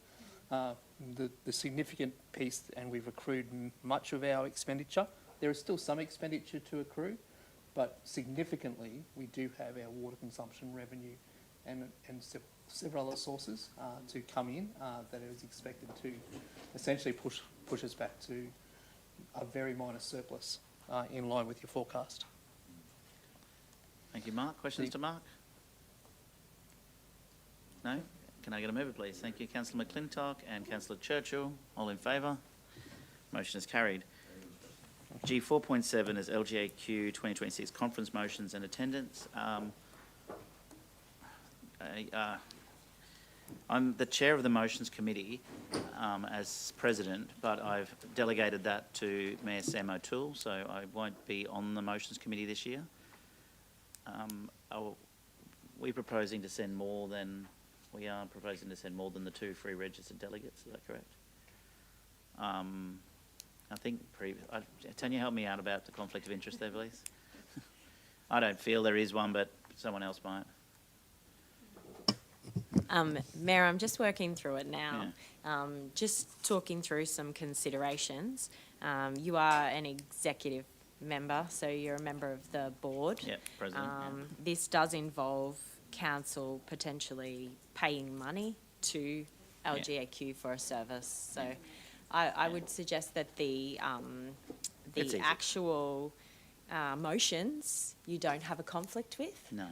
[SPEAKER 12] The significant piece, and we've accrued much of our expenditure. There is still some expenditure to accrue, but significantly we do have our water consumption revenue and several other sources to come in that is expected to essentially push us back to a very minor surplus in line with your forecast.
[SPEAKER 1] Thank you, Mark. Questions to Mark? No? Can I get a mover, please? Thank you. Councillor McClintock and Councillor Churchill. All in favour? Motion is carried. G 4.7 is LGAQ 2026 conference motions and attendance. I'm the chair of the motions committee as president, but I've delegated that to Mayor Sam O'Toole, so I won't be on the motions committee this year. We're proposing to send more than the 2 free registered delegates. Is that correct? I think Tanya, help me out about the conflict of interest there, please. I don't feel there is one, but someone else might.
[SPEAKER 13] Mayor, I'm just working through it now. Yeah. Just talking through some considerations. You are an executive member, so you're a member of the board.
[SPEAKER 1] Yeah, president.
[SPEAKER 13] This does involve council potentially paying money to LGAQ for a service. So I would suggest that the actual motions you don't have a conflict with.
[SPEAKER 1] No.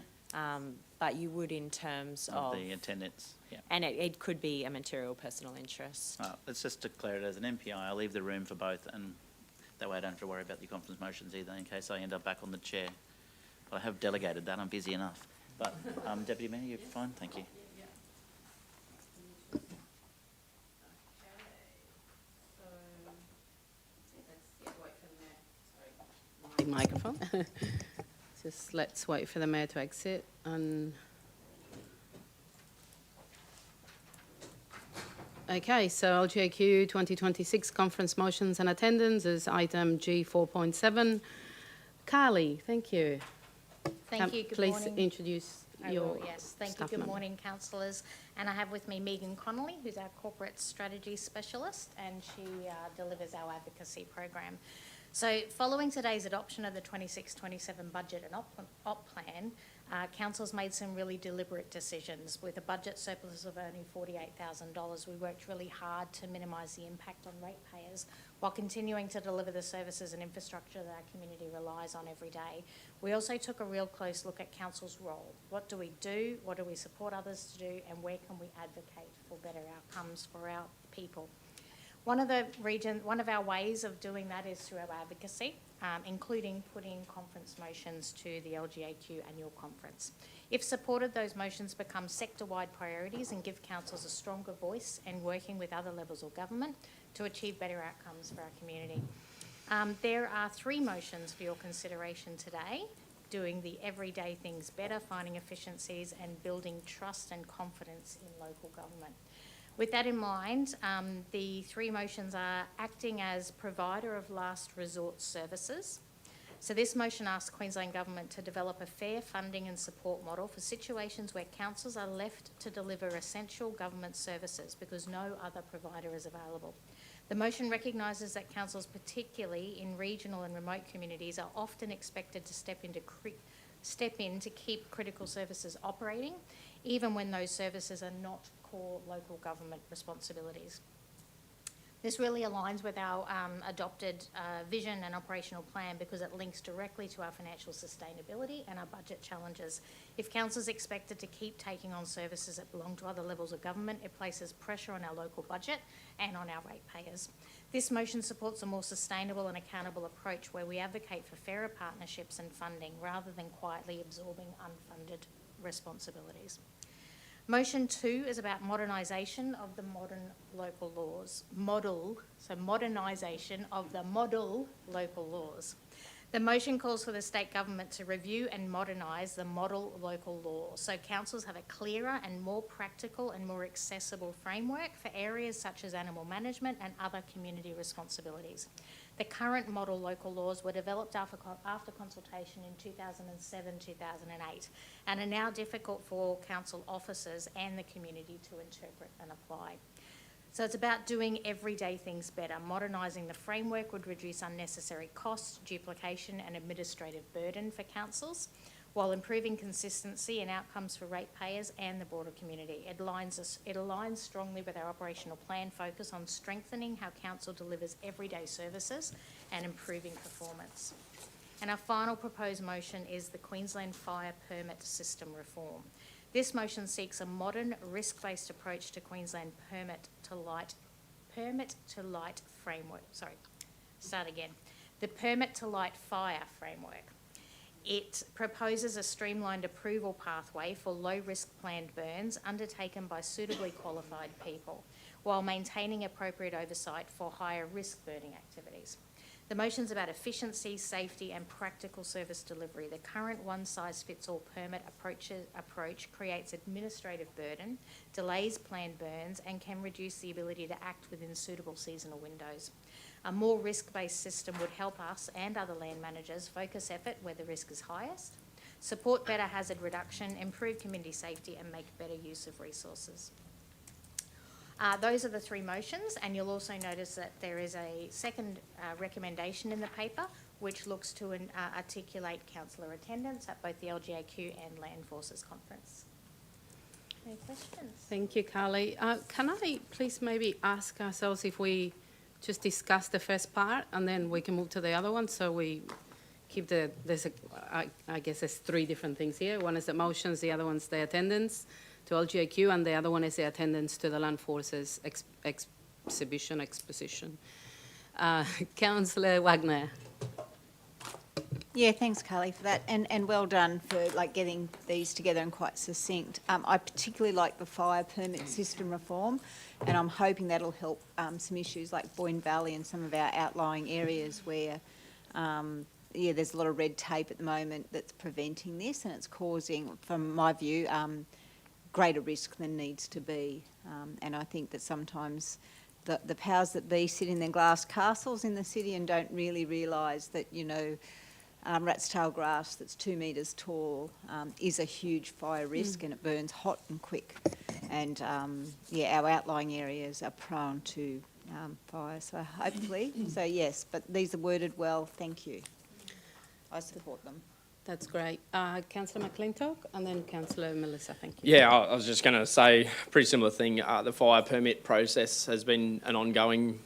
[SPEAKER 13] But you would in terms of
[SPEAKER 1] the attendance, yeah.
[SPEAKER 13] And it could be a material personal interest.
[SPEAKER 1] Let's just declare it as an MPI. I'll leave the room for both, and That way I don't have to worry about the conference motions either, in case I end up back on the chair. I have delegated that, I'm busy enough. But, Deputy Mayor, you're fine, thank you.
[SPEAKER 11] Microphone. Just let's wait for the mayor to exit and. Okay, so LGAQ 2026 conference motions and attendance is item G 4.7. Carly, thank you.
[SPEAKER 14] Thank you, good
[SPEAKER 11] Please
[SPEAKER 14] morning.
[SPEAKER 11] introduce
[SPEAKER 14] I
[SPEAKER 11] your
[SPEAKER 14] will, yes. Thank you,
[SPEAKER 11] staff
[SPEAKER 14] good
[SPEAKER 11] member.
[SPEAKER 14] morning, councillors. And I have with me Megan Connolly, who's our corporate strategy specialist, and she delivers our advocacy program. So following today's adoption of the 26-27 budget and op plan, council's made some really deliberate decisions. With a budget surplus of only $48,000, we worked really hard to minimise the impact on ratepayers while continuing to deliver the services and infrastructure that our community relies on every day. We also took a real close look at council's role. What do we do? What do we support others to do? And where can we advocate for better outcomes for our people? One of our ways of doing that is through our advocacy, including putting conference motions to the LGAQ annual conference. If supported, those motions become sector-wide priorities and give councils a stronger voice in working with other levels of government to achieve better outcomes for our community. There are 3 motions for your consideration today: doing the everyday things better, finding efficiencies, and building trust and confidence in local government. With that in mind, the 3 motions are acting as provider of last resort services. So this motion asks Queensland Government to develop a fair funding and support model for situations where councils are left to deliver essential government services because no other provider is available. The motion recognises that councils, particularly in regional and remote communities, are often expected to step in to keep critical services operating, even when those services are not core local government responsibilities. This really aligns with our adopted vision and operational plan because it links directly to our financial sustainability and our budget challenges. If councils are expected to keep taking on services that belong to other levels of government, it places pressure on our local budget and on our ratepayers. This motion supports a more sustainable and accountable approach where we advocate for fairer partnerships and funding rather than quietly absorbing unfunded responsibilities. Motion 2 is about modernisation of the modernisation of the model local laws. The motion calls for the state government to review and modernise the model local law so councils have a clearer and more practical and more accessible framework for areas such as animal management and other community responsibilities. The current model local laws were developed after consultation in 2007-2008 and are now difficult for council officers and the community to interpret and apply. So it's about doing everyday things better. Modernising the framework would reduce unnecessary costs, duplication and administrative burden for councils, while improving consistency and outcomes for ratepayers and the broader community. It aligns strongly with our operational plan focus on strengthening how council delivers everyday services and improving performance. And our final proposed motion is the Queensland Fire Permit System reform. This motion seeks a modern, risk-based approach to Queensland permit to light framework. The permit to light fire framework. It proposes a streamlined approval pathway for low-risk planned burns undertaken by suitably qualified people, while maintaining appropriate oversight for higher-risk burning activities. The motion's about efficiency, safety and practical service delivery. The current one-size-fits-all permit approach creates administrative burden, delays planned burns and can reduce the ability to act within suitable seasonal windows. A more risk-based system would help us and other land managers focus effort where the risk is highest, support better hazard reduction, improve community safety and make better use of resources. Those are the 3 motions, and you'll also notice that there is a second recommendation in the paper which looks to articulate councillor attendance at both the LGAQ and Land Forces Conference. Any questions?
[SPEAKER 11] Thank you, Carly. Can I please maybe ask ourselves if we just discuss the first part and then we can move to the other one, so we keep I guess there's 3 different things here. One is the motions, the other one's the attendance to LGAQ, and the other one is the attendance to the Land Forces exposition. Councillor Wagner.
[SPEAKER 10] Yeah, thanks, Carly, for that, and well done for getting these together and quite succinct. I particularly like the fire permit system reform, and I'm hoping that'll help some issues like Boyne Valley and some of our outlying areas where, there's a lot of red tape at the moment that's preventing this, and it's causing, from my view, greater risk than needs to be. And I think that sometimes the powers that be sit in their glass castles in the city and don't really realise that, rat's tail grass that's 2 metres tall is a huge fire risk and it burns hot and quick. And our outlying areas are prone to fire. So hopefully, yes, but these are worded well. Thank you. I support them.
[SPEAKER 11] That's great. Councillor McClintock and then Councillor Melissa, thank you.
[SPEAKER 5] Yeah, I was just going to say a pretty similar thing. The fire permit process has been an ongoing,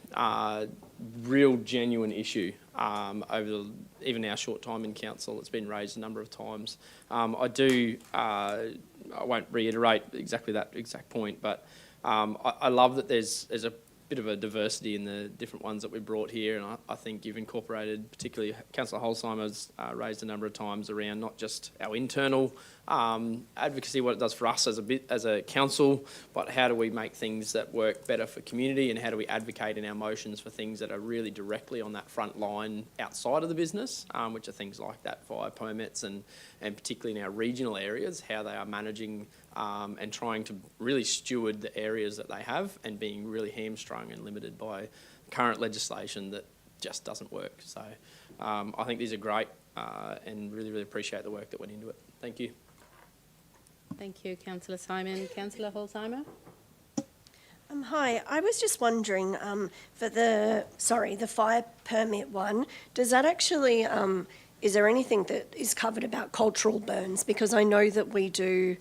[SPEAKER 5] real genuine issue over even our short time in council. It's been raised a number of times. I won't reiterate exactly that exact point, but I love that there's a bit of a diversity in the different ones that we brought here, and I think you've incorporated, particularly Councillor Holzheimer's raised a number of times around not just our internal advocacy, what it does for us as a council, but how do we make things that work better for community, and how do we advocate in our motions for things that are really directly on that front line outside of the business, which are things like that fire permits and particularly in our regional areas, how they are managing and trying to really steward the areas that they have and being really hamstrung and limited by current legislation that just doesn't work. So I think these are great and really, really appreciate the work that went into it. Thank you.
[SPEAKER 11] Thank you, Councillor Simon. Councillor Holzheimer?
[SPEAKER 6] Hi, I was just wondering, for the fire permit one, does that actually, is there anything that is covered about cultural burns? Because I know that we do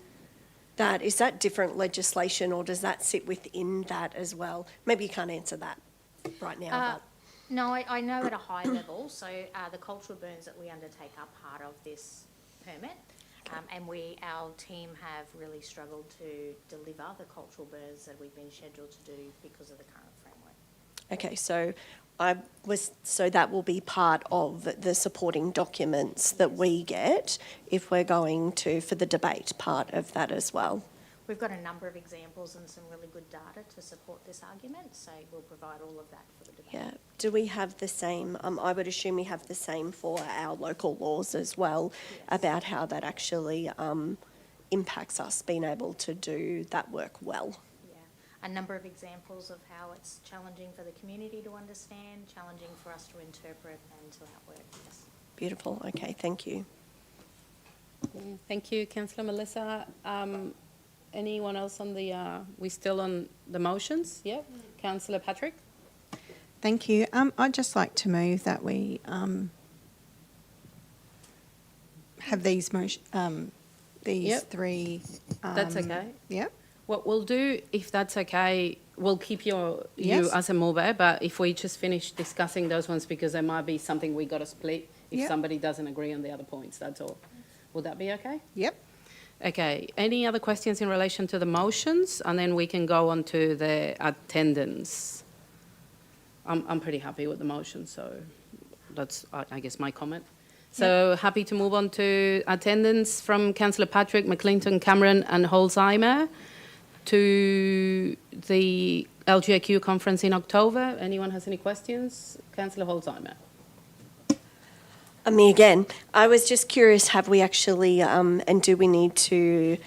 [SPEAKER 6] that. Is that different legislation or does that sit within that as well? Maybe you can't answer that right now.
[SPEAKER 14] No, I know at a high level. So the cultural burns that we undertake are part of this permit. And our team have really struggled to deliver the cultural burns that we've been scheduled to do because of the current framework.
[SPEAKER 6] Okay, so that will be part of the supporting documents that we get if we're going for the debate part of that as well.
[SPEAKER 14] We've got a number of examples and some really good data to support this argument, so we'll provide all of that for the debate.
[SPEAKER 6] Yeah. Do we have the same, I would assume we have the same for our local laws as well, about how that actually impacts us being able to do that work well?
[SPEAKER 14] A number of examples of how it's challenging for the community to understand, challenging for us to interpret and to outwork. Yes.
[SPEAKER 6] Beautiful. Okay, thank you.
[SPEAKER 11] Yeah, thank you, Councillor Melissa. Anyone else on the, we still on the motions? Yeah. Councillor Patrick?
[SPEAKER 8] Thank you. I'd just like to move that we have these three.
[SPEAKER 11] That's okay.
[SPEAKER 8] Yeah.
[SPEAKER 11] What we'll do, if that's okay, we'll keep you
[SPEAKER 8] Yes.
[SPEAKER 11] as a mover, but if we just finish discussing those ones, because there might be something we got to split if
[SPEAKER 8] Yep.
[SPEAKER 11] somebody doesn't agree on the other points, that's all. Would that be okay?
[SPEAKER 8] Yep.
[SPEAKER 11] Okay, any other questions in relation to the motions? And then we can go on to the attendance. I'm pretty happy with the motion, so that's, I guess, my comment. So happy to move on to attendance from Councillor Patrick, McClinton, Cameron and Holzheimer to the LGAQ conference in October. Anyone has any questions? Councillor Holzheimer.
[SPEAKER 6] Me again. I was just curious, have we actually, and do we need to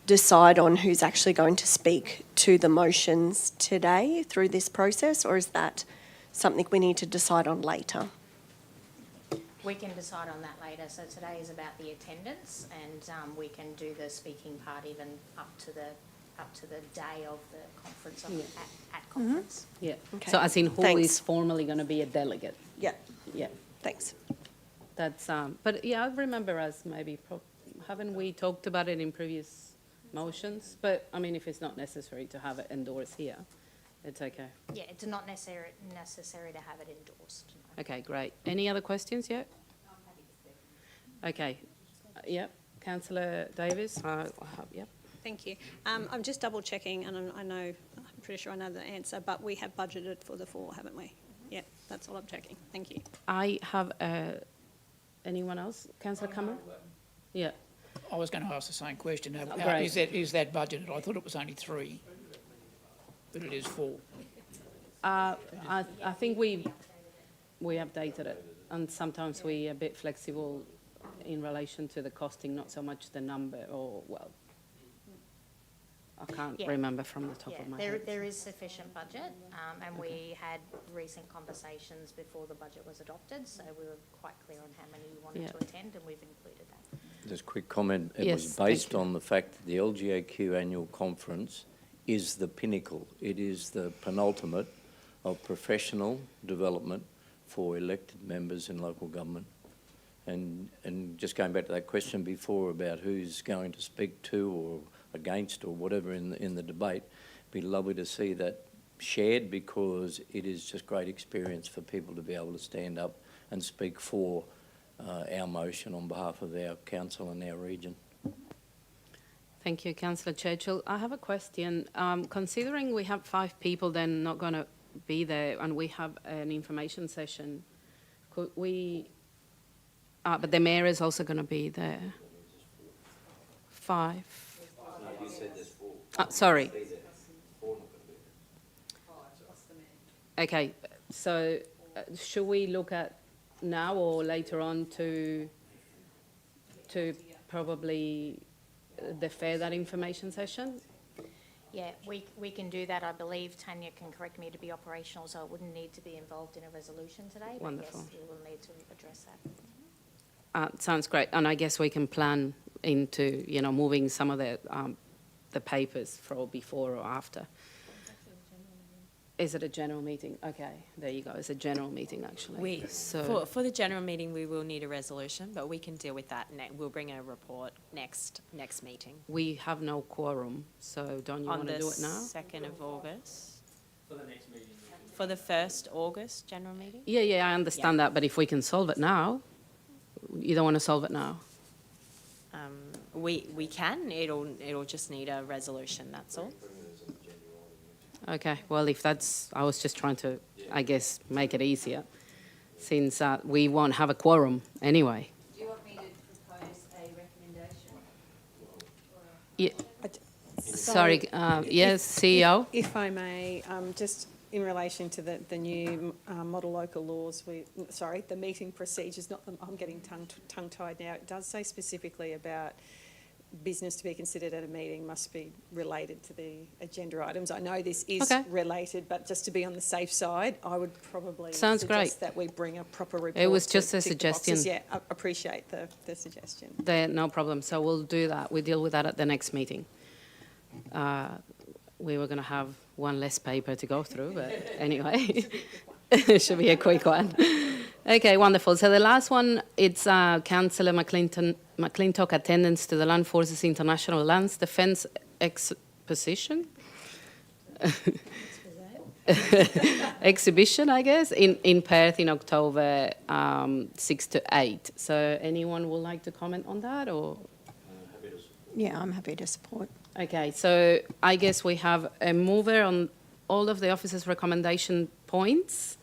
[SPEAKER 6] decide on who's actually going to speak to the motions today through this process, or is that something we need to decide on later?
[SPEAKER 14] We can decide on that later. So today is about the attendance, and we can do the speaking part even up to the day of the conference at conference.
[SPEAKER 11] Yeah.
[SPEAKER 6] Okay.
[SPEAKER 11] So as in who
[SPEAKER 6] Thanks.
[SPEAKER 11] is formally going to be a delegate?
[SPEAKER 6] Yeah.
[SPEAKER 11] Yeah.
[SPEAKER 6] Thanks.
[SPEAKER 11] That's, but yeah, I remember us maybe, haven't we talked about it in previous motions? But I mean, if it's not necessary to have it endorsed here, it's okay.
[SPEAKER 14] Yeah, it's not necessary to have it endorsed. No.
[SPEAKER 11] Okay, great. Any other questions yet? Okay. Yep. Councillor Davis? Yep.
[SPEAKER 15] Thank you. I'm just double checking, and I'm pretty sure I know the answer, but we have budgeted for the 4, haven't we? Yeah. That's all I'm checking. Thank you.
[SPEAKER 11] I have, anyone else? Councillor Cameron? Yeah.
[SPEAKER 9] I was going to ask the same question.
[SPEAKER 11] Great.
[SPEAKER 9] Is that budgeted? I thought it was only 3, but it is 4.
[SPEAKER 11] I think we updated it, and sometimes we are a bit flexible in relation to the costing, not so much the number, or, well, I can't
[SPEAKER 14] Yeah.
[SPEAKER 11] remember from the top
[SPEAKER 14] Yeah,
[SPEAKER 11] of my
[SPEAKER 14] there,
[SPEAKER 11] head.
[SPEAKER 14] there is sufficient budget, and we had recent conversations before the budget was adopted, so we were quite clear on how many we wanted
[SPEAKER 11] Yeah.
[SPEAKER 14] to attend, and we've included that.
[SPEAKER 2] Just a quick comment. It
[SPEAKER 11] Yes,
[SPEAKER 2] was
[SPEAKER 11] thank
[SPEAKER 2] based
[SPEAKER 11] you.
[SPEAKER 2] on the fact that the LGAQ annual conference is the pinnacle. It is the penultimate of professional development for elected members in local government. And just going back to that question before about who's going to speak to or against or whatever in the debate, be lovely to see that shared, because it is just great experience for people to be able to stand up and speak for our motion on behalf of our council and our region.
[SPEAKER 11] Thank you, Councillor Churchill. I have a question. Considering we have 5 people then not going to be there, and we have an information session, could we, but the mayor is also going to be there. 5.
[SPEAKER 2] You said there's 4.
[SPEAKER 11] Sorry. Okay, so should we look at now or later on to probably defer that information session?
[SPEAKER 14] Yeah, we can do that. I believe Tanya can correct me to be operational, so it wouldn't need to be involved in a resolution today.
[SPEAKER 11] Wonderful.
[SPEAKER 14] But yes, we will need to address that.
[SPEAKER 11] Sounds great, and I guess we can plan into, moving some of the papers for before or after. Is it a general meeting? Okay, there you go. It's a general meeting, actually.
[SPEAKER 13] For the general meeting, we will need a resolution, but we can deal with that. We'll bring a report next meeting.
[SPEAKER 11] We have no quorum, so don't you want to do it now?
[SPEAKER 13] On the 2nd of August. For the next meeting. For the 1st August general meeting?
[SPEAKER 11] Yeah, I understand that, but if we can solve it now, you don't want to solve it now?
[SPEAKER 13] We can. It'll just need a resolution, that's all.
[SPEAKER 11] Okay, well, if that's, I was just trying to, I guess, make it easier, since we won't have a quorum anyway.
[SPEAKER 13] Do you want me to propose a recommendation?
[SPEAKER 11] Yeah. Sorry, yes, CEO?
[SPEAKER 16] If I may, just in relation to the new model local laws, the meeting procedures, I'm getting tongue-tied now. It does say specifically about business to be considered at a meeting must be related to the agenda items. I know this is related, but just to be on the safe side, I would probably suggest that we bring a proper report.
[SPEAKER 11] It was
[SPEAKER 16] to
[SPEAKER 11] just a
[SPEAKER 16] tick the
[SPEAKER 11] suggestion.
[SPEAKER 16] boxes. Yeah, I appreciate the suggestion.
[SPEAKER 11] No problem. So we'll do that. We deal with that at the next meeting. We were going to have one less paper to go through, but anyway, it should be a quick one. Okay, wonderful. So the last one, it's Councillor McClintock attendance to the Land Forces International Lands Defence Exposition. Exhibition, I guess, in Perth in October 6 to 8. So anyone would like to comment on that, or?
[SPEAKER 8] Yeah, I'm happy to support.
[SPEAKER 11] Okay, so I guess we have a mover on all of the officers' recommendation points,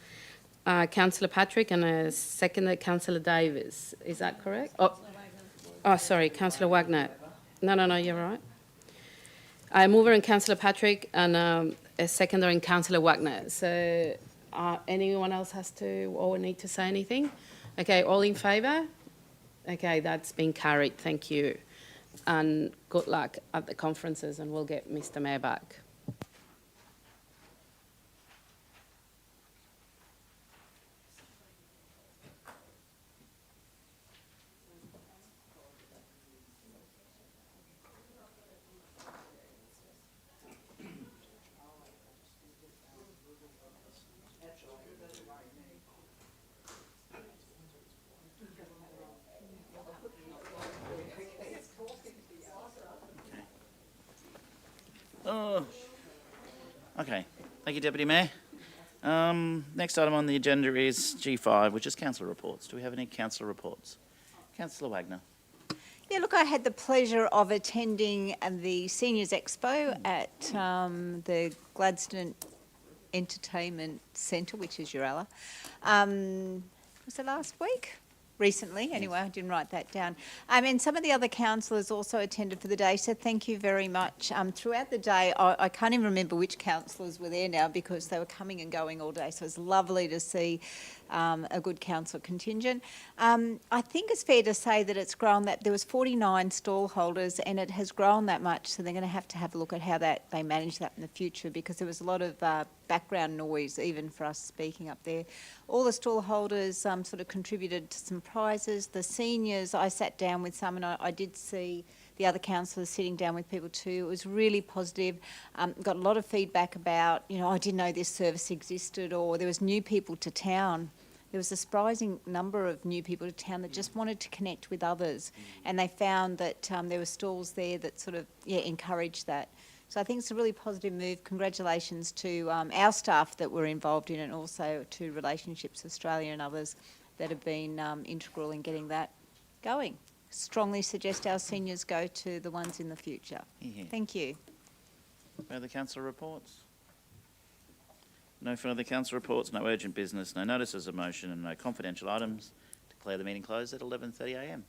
[SPEAKER 11] Councillor Patrick, and a seconder, Councillor Davis. Is that correct? Oh, sorry, Councillor Wagner. No, you're right. A mover and Councillor Patrick, and a seconder and Councillor Wagner. So anyone else has to or need to say anything? Okay, all in favour? Okay, that's been carried. Thank you. And good luck at the conferences, and we'll get Mr. Mayor back.
[SPEAKER 1] Oh, okay. Thank you, Deputy Mayor. Next item on the agenda is G5, which is councillor reports. Do we have any councillor reports? Councillor Wagner.
[SPEAKER 10] Yeah, look, I had the pleasure of attending the Seniors Expo at the Gladstone Entertainment Centre, which is Uralla. Was it last week? Recently, anyway, I didn't write that down. And some of the other councillors also attended for the day, so thank you very much. Throughout the day, I can't even remember which councillors were there now because they were coming and going all day, so it's lovely to see a good council contingent. I think it's fair to say that it's grown, that there was 49 stall holders and it has grown that much, so they're going to have a look at how they manage that in the future, because there was a lot of background noise even for us speaking up there. All the stall holders sort of contributed to some prizes. The seniors, I sat down with some and I did see the other councillors sitting down with people too. It was really positive. Got a lot of feedback about, I didn't know this service existed, or there was new people to town. There was a surprising number of new people to town that just wanted to connect with others, and they found that there were stalls there that sort of encouraged that. So I think it's a really positive move. Congratulations to our staff that were involved in it, and also to Relationships Australia and others that have been integral in getting that going. Strongly suggest our seniors go to the ones in the future.
[SPEAKER 1] Yeah.
[SPEAKER 10] Thank you.
[SPEAKER 1] Further council reports? No further council reports, no urgent business, no notices of motion and no confidential items. Declare the meeting closed at 11:30 a.m.